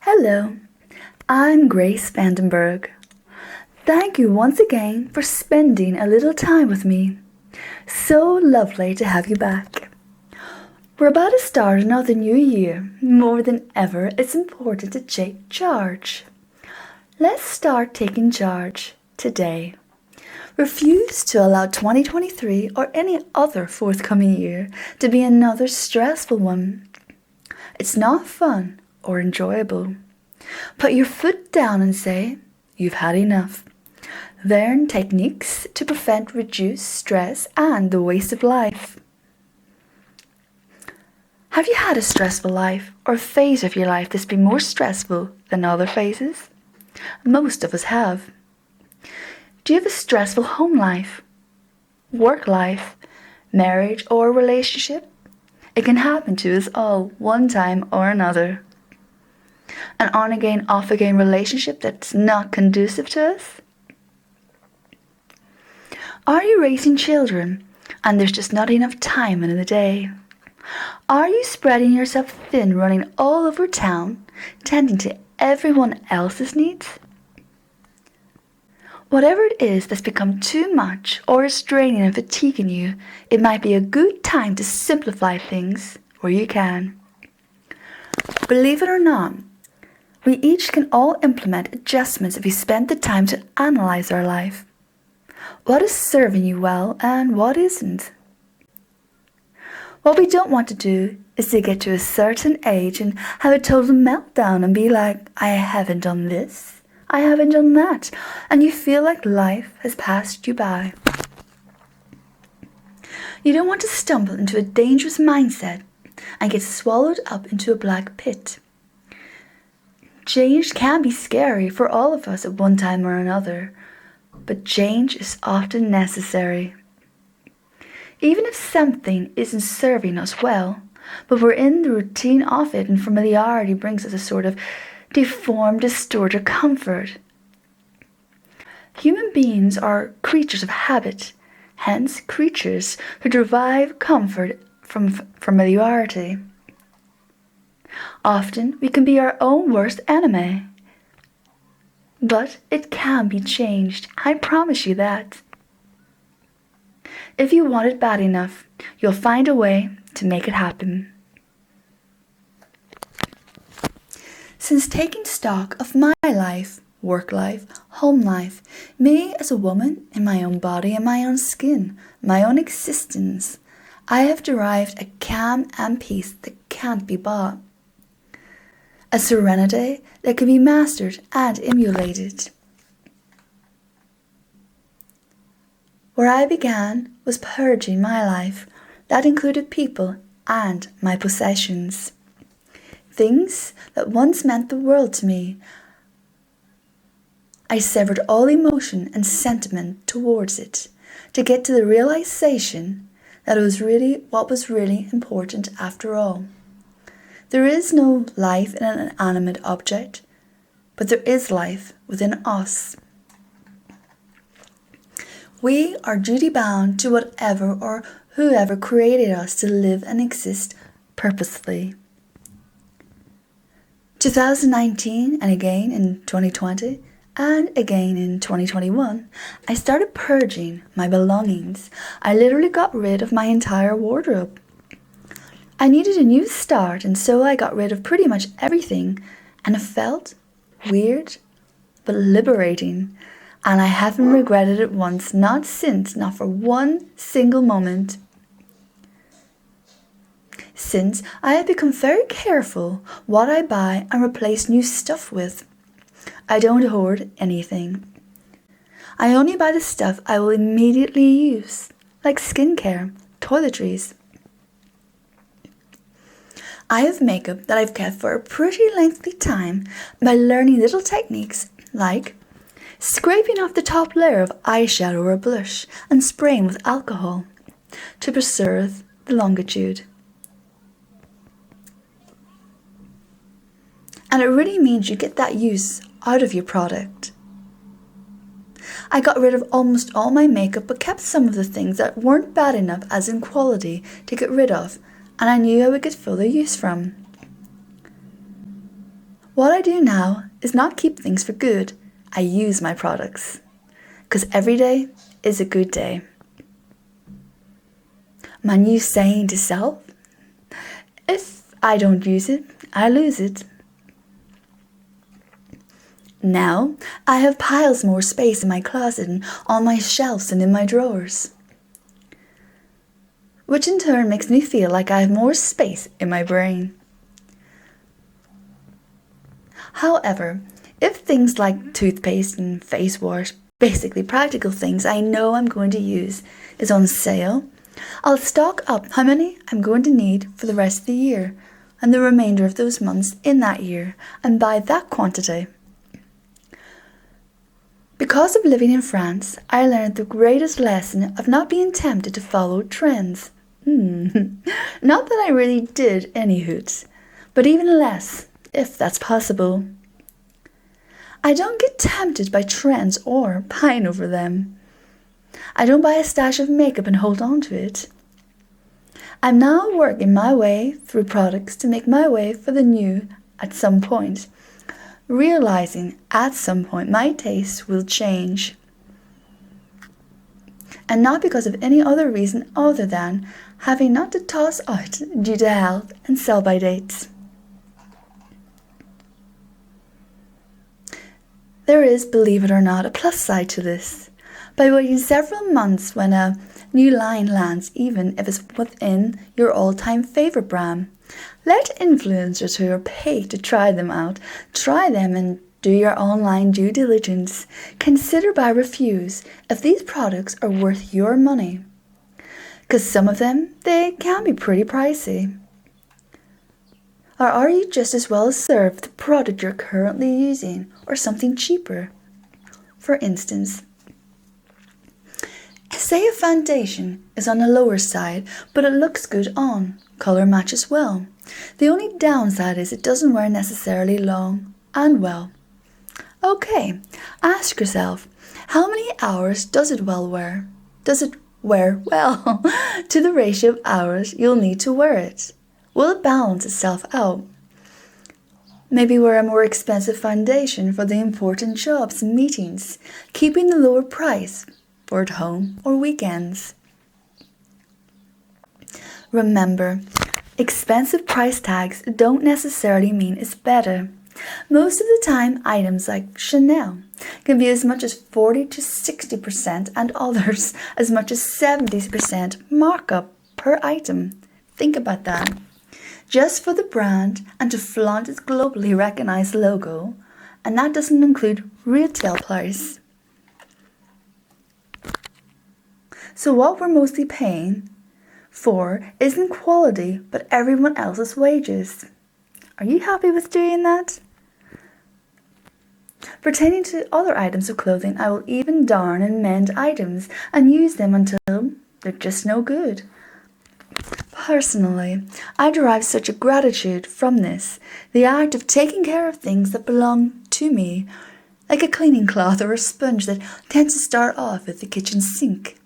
Hello, I'm Grace XXX. Thank you once again for spending a little time with me. So lovely to have you back. We're about to start another new year. More than ever, it's important to take charge. Let's start taking charge today. Refuse to allow 2023 or any other forthcoming year to be another stressful one. It's not fun or enjoyable. Put your foot down and say, you've had enough. Learn techniques to prevent reduced stress and the waste of life. Have you had a stressful life or a phase of your life that's been more stressful than other phases? Most of us have. Do you have a stressful home life, work life, marriage or relationship? It can happen to us all one time or another. An on-again, off-again relationship that's not conducive to us? Are you raising children and there's just not enough time in the day? Are you spreading yourself thin, running all over town, tending to everyone else's needs? Whatever it is that's become too much or is draining and fatiguing you, it might be a good time to simplify things where you can. Believe it or not, we each can all implement adjustments if we spend the time to analyze our life. What is serving you well and what isn't? What we don't want to do is to get to a certain age and have a total meltdown and be like, I haven't done this, I haven't done that, and you feel like life has passed you by. You don't want to stumble into a dangerous mindset and get swallowed up into a black pit. Change can be scary for all of us at one time or another, but change is often necessary. Even if something isn't serving us well, but we're in the routine of it and familiarity brings us a sort of deformed, distorted comfort. Human beings are creatures of habit, hence creatures who derive comfort from familiarity. Often we can be our own worst enemy, but it can be changed, I promise you that. If you want it bad enough, you'll find a way to make it happen. Since taking stock of my life, work life, home life, me as a woman in my own body and my own skin, my own existence, I have derived a calm and peace that can't be bought. A serenity that can be mastered and emulated. Where I began was purging my life. That included people and my possessions. Things that once meant the world to me. I severed all emotion and sentiment towards it to get to the realization that it was really what was really important after all. There is no life in an inanimate object, but there is life within us. We are duty-bound to whatever or whoever created us to live and exist purposefully. 2019 and again in 2020 and again in 2021, I started purging my belongings. I literally got rid of my entire wardrobe. I needed a new start, and so I got rid of pretty much everything, and it felt weird but liberating, and I haven't regretted it once, not since, not for one single moment. Since, I have become very careful what I buy and replace new stuff with. I don't hoard anything. I only buy the stuff I will immediately use, like skincare, toiletries. I have makeup that I've kept for a pretty lengthy time by learning little techniques like scraping off the top layer of eyeshadow or blush and spraying with alcohol to preserve the longitude. And it really means you get that use out of your product. I got rid of almost all my makeup but kept some of the things that weren't bad enough as in quality to get rid of, and I knew I would get further use from. What I do now is not keep things for good. I use my products. Because every day is a good day. My new saying to self: if I don't use it, I lose it. Now I have piles more space in my closet and on my shelves and in my drawers. Which in turn makes me feel like I have more space in my brain. However, if things like toothpaste and face wash, basically practical things I know I'm going to use, is on sale, I'll stock up how many I'm going to need for the rest of the year and the remainder of those months in that year and buy that quantity. Because of living in France, I learned the greatest lesson of not being tempted to follow trends. Not that I really did any hoots, but even less, if that's possible. I don't get tempted by trends or pine over them. I don't buy a stash of makeup and hold on to it. I'm now working my way through products to make my way for the new at some point, realizing at some point my taste will change. And not because of any other reason other than having not to toss out due to health and sell-by dates. There is, believe it or not, a plus side to this. By waiting several months when a new line lands, even if it's within your all-time favorite brand, let influencers who are paid to try them out, try them and do your online due diligence. Consider by refuse if these products are worth your money. Because some of them, they can be pretty pricey. Or are you just as well served with the product you're currently using or something cheaper? For instance, say a foundation is on the lower side, but it looks good on, colour matches well. The only downside is it doesn't wear necessarily long and well. Okay, ask yourself, how many hours does it wear? Does it wear well to the ratio of hours you'll need to wear it? Will it balance itself out? Maybe wear a more expensive foundation for the important jobs and meetings, keeping the lower price for at home or weekends. Remember, expensive price tags don't necessarily mean it's better. Most of the time, items like Chanel can be as much as 40 to 60% and others as much as 70% markup per item. Think about that. Just for the brand and to flaunt its globally recognized logo, and that doesn't include retail price. So what we're mostly paying for isn't quality, but everyone else's wages. Are you happy with doing that? Pertaining to other items of clothing, I will even darn and mend items and use them until they're just no good. Personally, I derive such a gratitude from this, the act of taking care of things that belong to me, like a cleaning cloth or a sponge that tends to start off at the kitchen sink.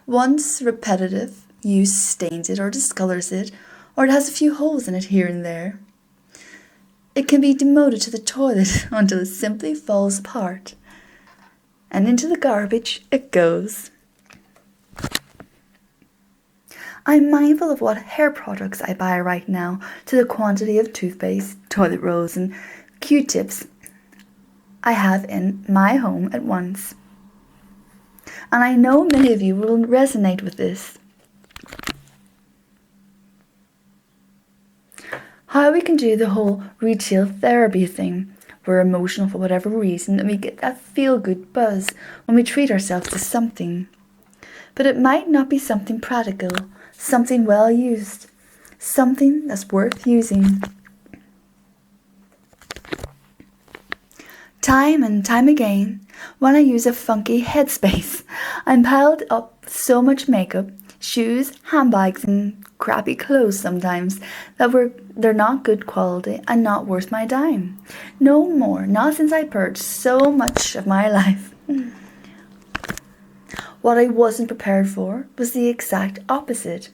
Once repetitive, use stains it or discolors it, or it has a few holes in it here and there. It can be demoted to the toilet until it simply falls apart. And into the garbage it goes. I'm mindful of what hair products I buy right now, to the quantity of toothpaste, toilet rolls and Q-tips I have in my home at once. And I know many of you will resonate with this. How we can do the whole retail therapy thing. We're emotional for whatever reason and we get that feel-good buzz when we treat ourselves to something. But it might not be something practical, something well used, something that's worth using. Time and time again, when I use a funky headspace, I'm piled up with so much makeup, shoes, handbags and crappy clothes sometimes that they're not good quality and not worth my dime. No more, not since I purged so much of my life. What I wasn't prepared for was the exact opposite.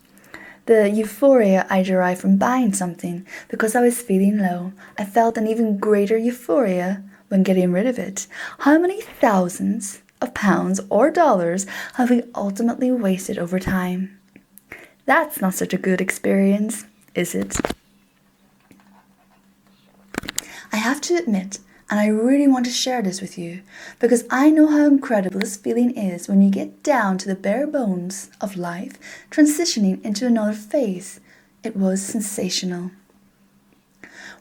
The euphoria I derived from buying something because I was feeling low. I felt an even greater euphoria when getting rid of it. How many thousands of pounds or dollars have we ultimately wasted over time? That's not such a good experience, is it? I have to admit, and I really want to share this with you, because I know how incredible this feeling is when you get down to the bare bones of life, transitioning into another phase. It was sensational.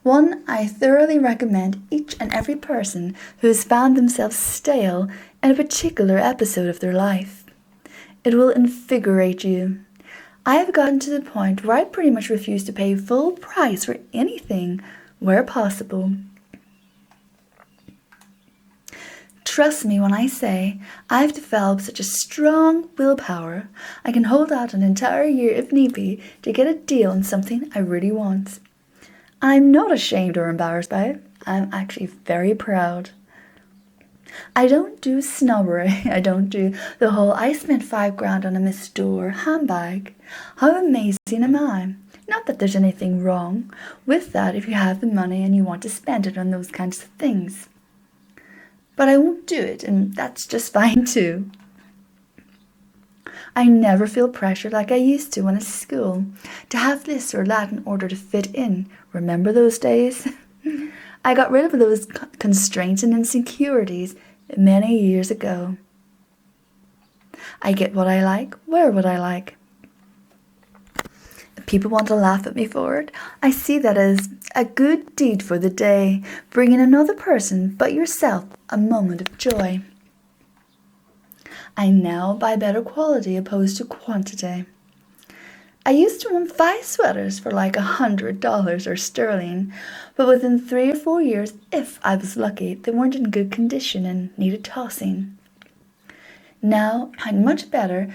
One I thoroughly recommend each and every person who has found themselves stale in a particular episode of their life. It will invigorate you. I have gotten to the point where I pretty much refuse to pay full price for anything where possible. Trust me when I say I've developed such a strong willpower, I can hold out an entire year if need be to get a deal on something I really want. I'm not ashamed or embarrassed by it. I'm actually very proud. I don't do snobbery. I don't do the whole I spent $5,000 on a Miss Door handbag. How amazing am I? Not that there's anything wrong with that if you have the money and you want to spend it on those kinds of things. But I won't do it, and that's just fine too. I never feel pressured like I used to when at school to have this or that in order to fit in. Remember those days? I got rid of those constraints and insecurities many years ago. I get what I like, wear what I like. If people want to laugh at me for it, I see that as a good deed for the day, bringing another person but yourself a moment of joy. I now buy better quality opposed to quantity. I used to own 5 sweaters for like $100 or sterling, but within 3 or 4 years, if I was lucky, they weren't in good condition and needed tossing. Now, I'd much better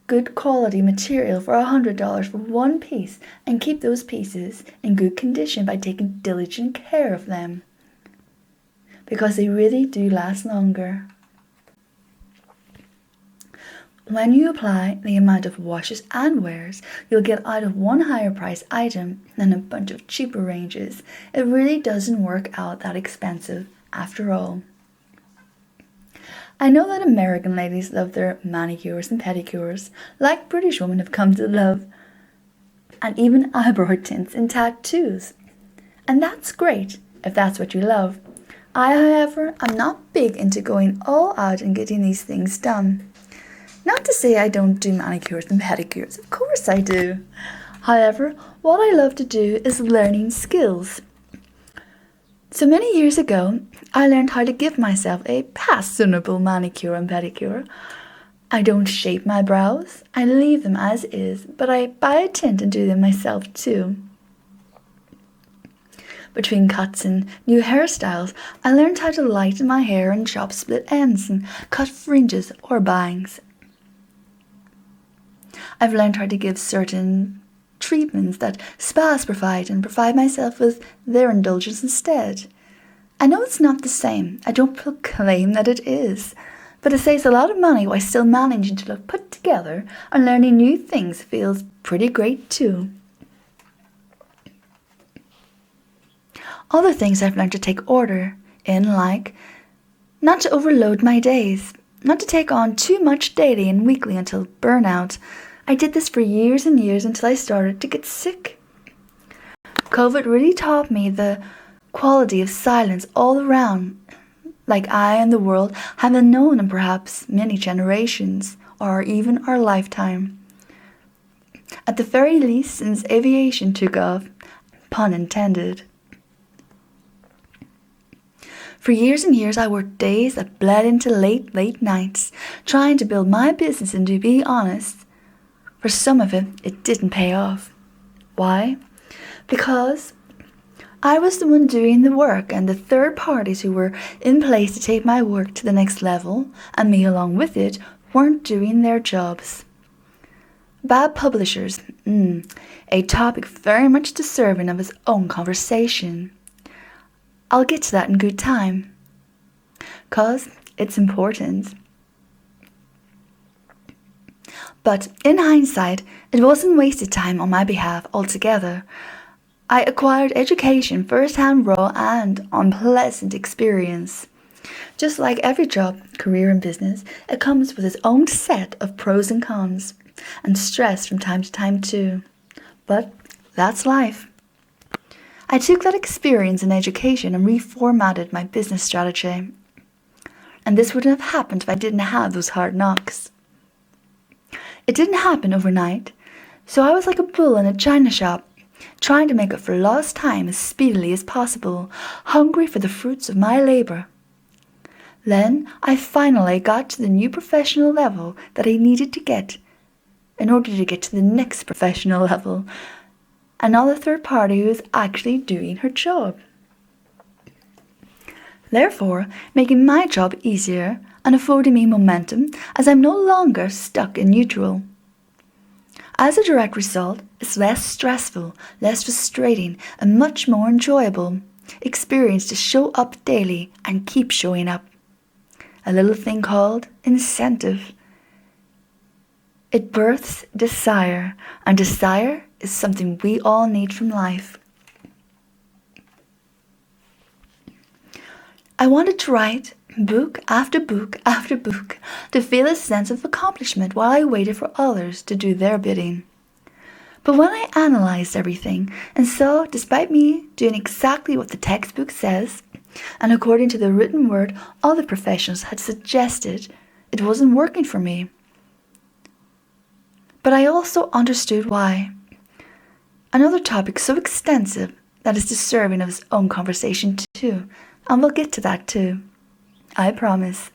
good quality material for $100 for one piece and keep those pieces in good condition by taking diligent care of them, because they really do last longer. When you apply the amount of washes and wears you'll get out of one higher price item than a bunch of cheaper ranges, it really doesn't work out that expensive after all. I know that American ladies love their manicures and pedicures, like British women have come to love, and even eyebrow tints and tattoos. And that's great, if that's what you love. I, however, am not big into going all out and getting these things done. Not to say I don't do manicures and pedicures, of course I do. However, what I love to do is learning skills. So many years ago, I learned how to give myself a passable manicure and pedicure. I don't shape my brows, I leave them as is, but I buy a tint and do them myself too. Between cuts and new hairstyles, I learned how to lighten my hair and chop split ends and cut fringes or bangs. I've learned how to give certain treatments that spas provide and provide myself with their indulgence instead. I know it's not the same, I don't proclaim that it is, but it saves a lot of money while still managing to look put together, and learning new things feels pretty great too. Other things I've learned to take order in, like not to overload my days, not to take on too much daily and weekly until burnout. I did this for years and years until I started to get sick. COVID really taught me the quality of silence all around, like I and the world haven't known in perhaps many generations, or even our lifetime. At the very least since aviation took off, pun intended. For years and years I worked days that bled into late nights, trying to build my business, and to be honest, for some of it, it didn't pay off. Why? Because I was the one doing the work, and the third parties who were in place to take my work to the next level, and me along with it, weren't doing their jobs. Bad publishers, a topic very much deserving of its own conversation. I'll get to that in good time, 'cause it's important. But in hindsight, it wasn't wasted time on my behalf altogether. I acquired education, first-hand raw and unpleasant experience. Just like every job, career and business, it comes with its own set of pros and cons, and stress from time to time too. But that's life. I took that experience in education and reformatted my business strategy. And this wouldn't have happened if I didn't have those hard knocks. It didn't happen overnight, so I was like a bull in a china shop, trying to make up for lost time as speedily as possible, hungry for the fruits of my labor. Then I finally got to the new professional level that I needed to get in order to get to the next professional level, another third party who is actually doing her job. Therefore, making my job easier and affording me momentum as I'm no longer stuck in neutral. As a direct result, it's less stressful, less frustrating, and much more enjoyable experience to show up daily and keep showing up. A little thing called incentive. It births desire, and desire is something we all need from life. I wanted to write book after book after book to feel a sense of accomplishment while I waited for others to do their bidding. But when I analysed everything and saw, despite me doing exactly what the textbook says, and according to the written word other professionals had suggested, it wasn't working for me. But I also understood why. Another topic so extensive that is deserving of its own conversation too, and we'll get to that too. I promise.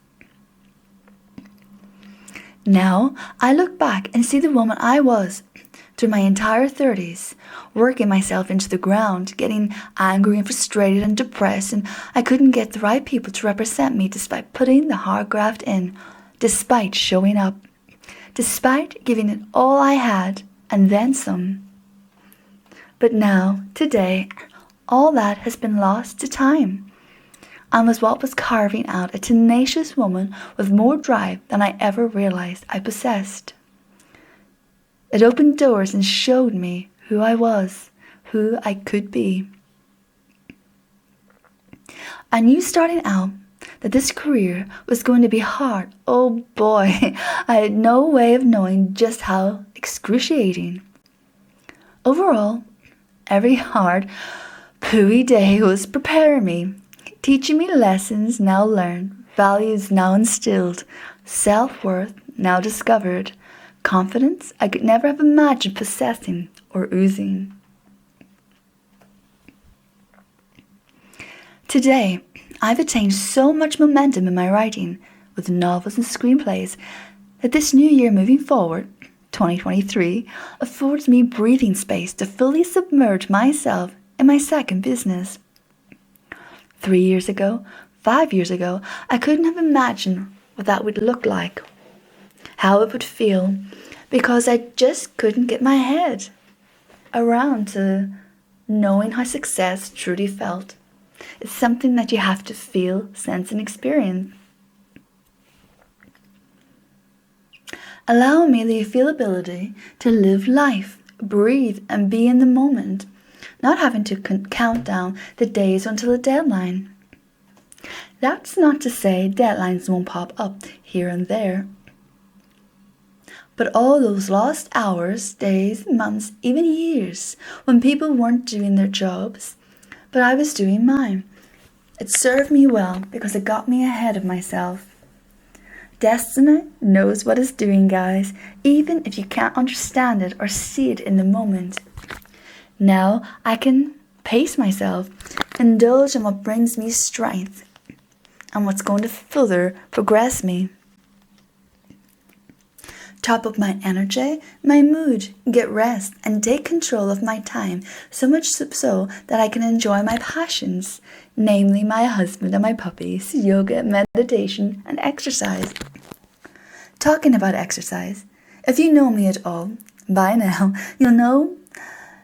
Now, I look back and see the woman I was through my entire 30s, working myself into the ground, getting angry and frustrated and depressed, and I couldn't get the right people to represent me despite putting the hard graft in, despite showing up, despite giving it all I had and then some. But now, today, all that has been lost to time, and was what was carving out a tenacious woman with more drive than I ever realized I possessed. It opened doors and showed me who I was, who I could be. I knew starting out that this career was going to be hard. Oh boy, I had no way of knowing just how excruciating. Overall, every hard, pooey day was preparing me, teaching me lessons now learned, values now instilled, self-worth now discovered, confidence I could never have imagined possessing or oozing. Today, I've attained so much momentum in my writing with novels and screenplays that this new year moving forward, 2023, affords me breathing space to fully submerge myself in my second business. 3 years ago, 5 years ago, I couldn't have imagined what that would look like, how it would feel, because I just couldn't get my head around to knowing how success truly felt. It's something that you have to feel, sense, and experience. Allow me the availability to live life, breathe, and be in the moment, not having to count down the days until a deadline. That's not to say deadlines won't pop up here and there. But all those lost hours, days, months, even years, when people weren't doing their jobs, but I was doing mine, it served me well because it got me ahead of myself. Destiny knows what it's doing, guys, even if you can't understand it or see it in the moment. Now I can pace myself, indulge in what brings me strength and what's going to further progress me. Top up my energy, my mood, get rest, and take control of my time, so much so that I can enjoy my passions, namely my husband and my puppies, yoga, meditation, and exercise. Talking about exercise, if you know me at all, by now, you'll know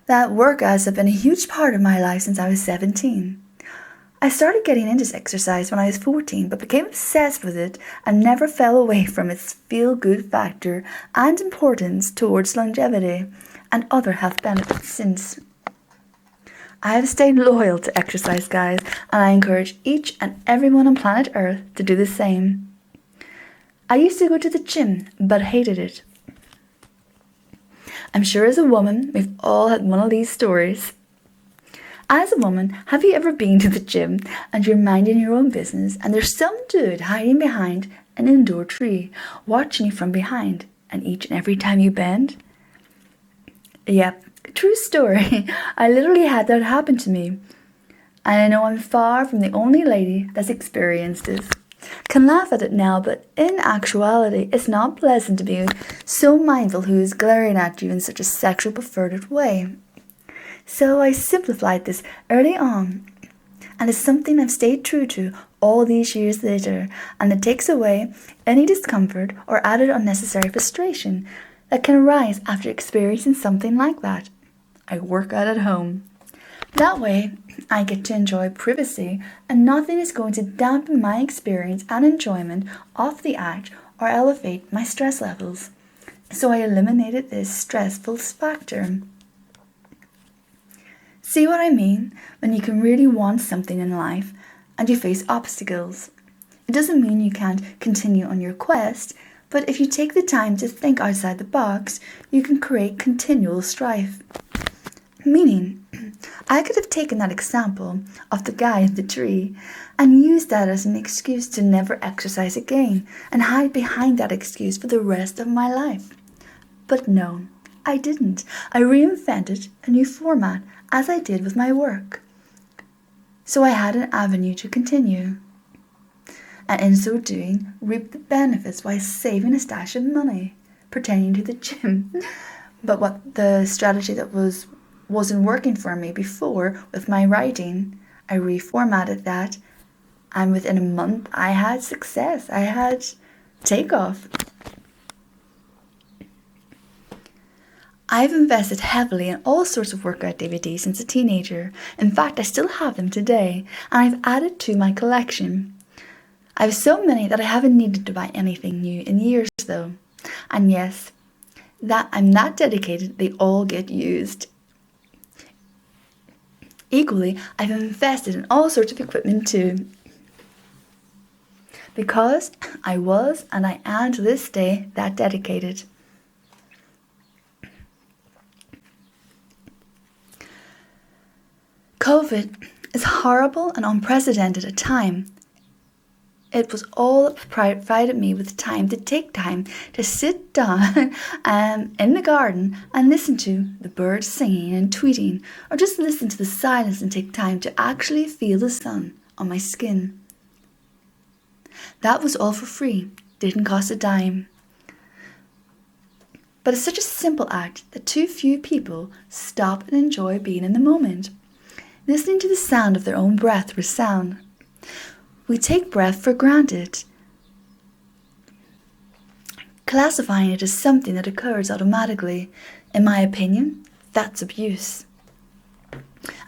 that workouts have been a huge part of my life since I was 17. I started getting into exercise when I was 14, but became obsessed with it and never fell away from its feel-good factor and importance towards longevity and other health benefits since. I have stayed loyal to exercise, guys, and I encourage each and everyone on planet Earth to do the same. I used to go to the gym, but hated it. I'm sure as a woman, we've all had one of these stories. As a woman, have you ever been to the gym and you're minding your own business and there's some dude hiding behind an indoor tree, watching you from behind, and each and every time you bend? Yep, true story. I literally had that happen to me. And I know I'm far from the only lady that's experienced this. Can laugh at it now, but in actuality, it's not pleasant to be so mindful who is glaring at you in such a sexual perverted way. So I simplified this early on, and it's something I've stayed true to all these years later, and it takes away any discomfort or added unnecessary frustration that can arise after experiencing something like that. I work out at home. That way, I get to enjoy privacy, and nothing is going to dampen my experience and enjoyment of the act or elevate my stress levels. So I eliminated this stressful factor. See what I mean? When you can really want something in life and you face obstacles. It doesn't mean you can't continue on your quest, but if you take the time to think outside the box, you can create continual strife. Meaning, I could have taken that example of the guy in the tree and used that as an excuse to never exercise again and hide behind that excuse for the rest of my life. But no, I didn't. I reinvented a new format as I did with my work. So I had an avenue to continue. And in so doing, reap the benefits while saving a stash of money pertaining to the gym. But what the strategy that wasn't working for me before with my writing, I reformatted that, and within a month I had success. I had takeoff. I've invested heavily in all sorts of workout DVDs since a teenager. In fact, I still have them today, and I've added to my collection. I have so many that I haven't needed to buy anything new in years though. And yes, that I'm that dedicated, they all get used. Equally, I've invested in all sorts of equipment too. Because I was, and I am to this day, that dedicated. COVID is horrible and unprecedented at time. It was all that provided me with time to sit down in the garden and listen to the birds singing and tweeting, or just listen to the silence and take time to actually feel the sun on my skin. That was all for free, didn't cost a dime. But it's such a simple act that too few people stop and enjoy being in the moment, listening to the sound of their own breath resound. We take breath for granted, classifying it as something that occurs automatically. In my opinion, that's abuse.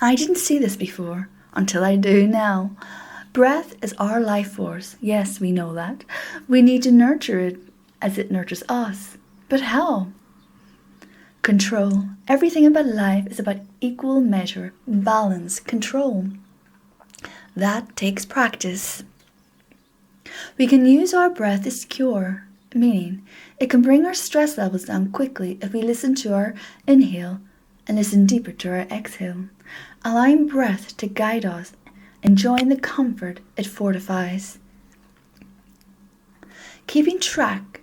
I didn't see this before, until I do now. Breath is our life force. Yes, we know that. We need to nurture it as it nurtures us. But how? Control. Everything about life is about equal measure, balance, control. That takes practice. We can use our breath as cure, meaning it can bring our stress levels down quickly if we listen to our inhale and listen deeper to our exhale, allowing breath to guide us, enjoying the comfort it fortifies. Keeping track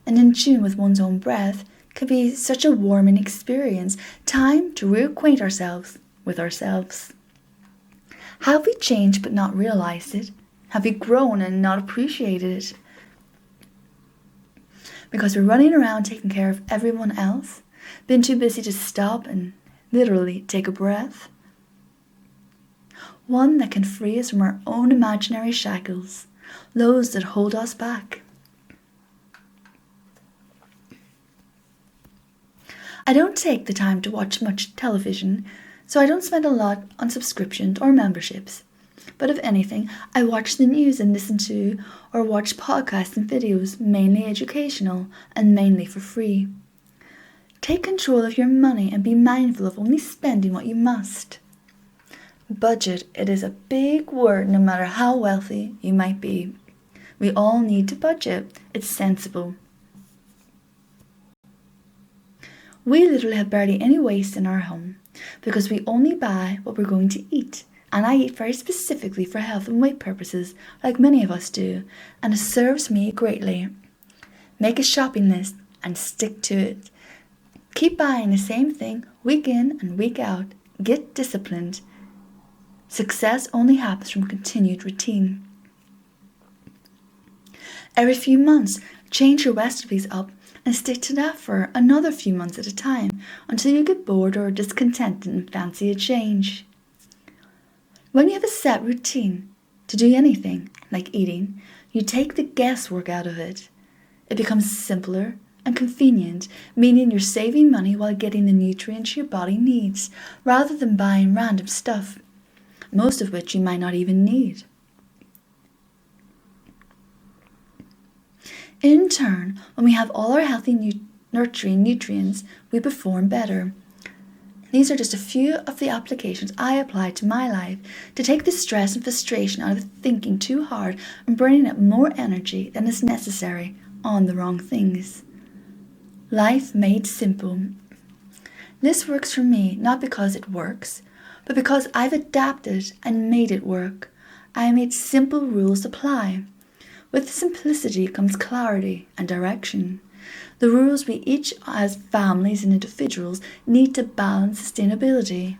and in tune with one's own breath can be such a warming experience, time to reacquaint ourselves with ourselves. Have we changed but not realized it? Have we grown and not appreciated it? Because we're running around taking care of everyone else, been too busy to stop and literally take a breath? One that can free us from our own imaginary shackles, those that hold us back. I don't take the time to watch much television, So I don't spend a lot on subscriptions or memberships. But if anything, I watch the news and listen to or watch podcasts and videos, mainly educational and mainly for free. Take control of your money and be mindful of only spending what you must. Budget, it is a big word no matter how wealthy you might be. We all need to budget. It's sensible. We literally have barely any waste in our home because we only buy what we're going to eat. And I eat very specifically for health and weight purposes, like many of us do, and it serves me greatly. Make a shopping list and stick to it. Keep buying the same thing week in and week out. Get disciplined. Success only happens from continued routine. Every few months, change your recipes up and stick to that for another few months at a time until you get bored or discontented and fancy a change. When you have a set routine to do anything, like eating, you take the guesswork out of it. It becomes simpler and convenient, meaning you're saving money while getting the nutrients your body needs, rather than buying random stuff, most of which you might not even need. In turn, when we have all our healthy nurturing nutrients, we perform better. These are just a few of the applications I apply to my life to take the stress and frustration out of thinking too hard and burning up more energy than is necessary on the wrong things. Life made simple. This works for me not because it works, but because I've adapted and made it work. I made simple rules apply. With simplicity comes clarity and direction. The rules we each as families and individuals need to balance sustainability.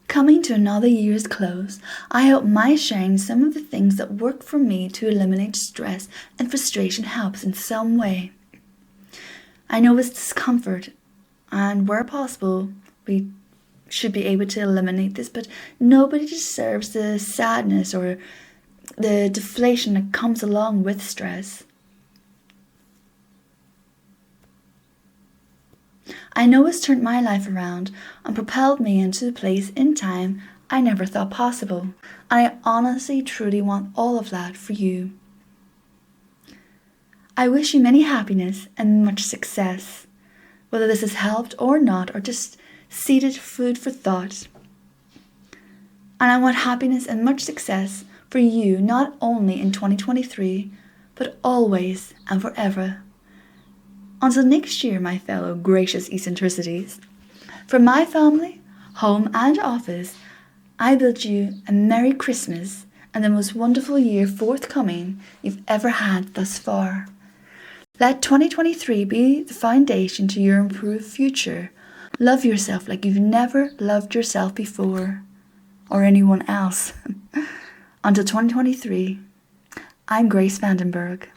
Coming to another year's close, I hope my sharing some of the things that work for me to eliminate stress and frustration helps in some way. I know it's discomfort, and where possible, we should be able to eliminate this, but nobody deserves the sadness or the deflation that comes along with stress. I know it's turned my life around and propelled me into a place in time I never thought possible. And I honestly, truly want all of that for you. I wish you many happiness and much success, whether this has helped or not, or just seeded food for thought. And I want happiness and much success for you, not only in 2023, but always and forever. Until next year, my fellow gracious eccentricities, from my family, home and office, I bid you a Merry Christmas and the most wonderful year forthcoming you've ever had thus far. Let 2023 be the foundation to your improved future. Love yourself like you've never loved yourself before, or anyone else. Until 2023, I'm Grace XXX.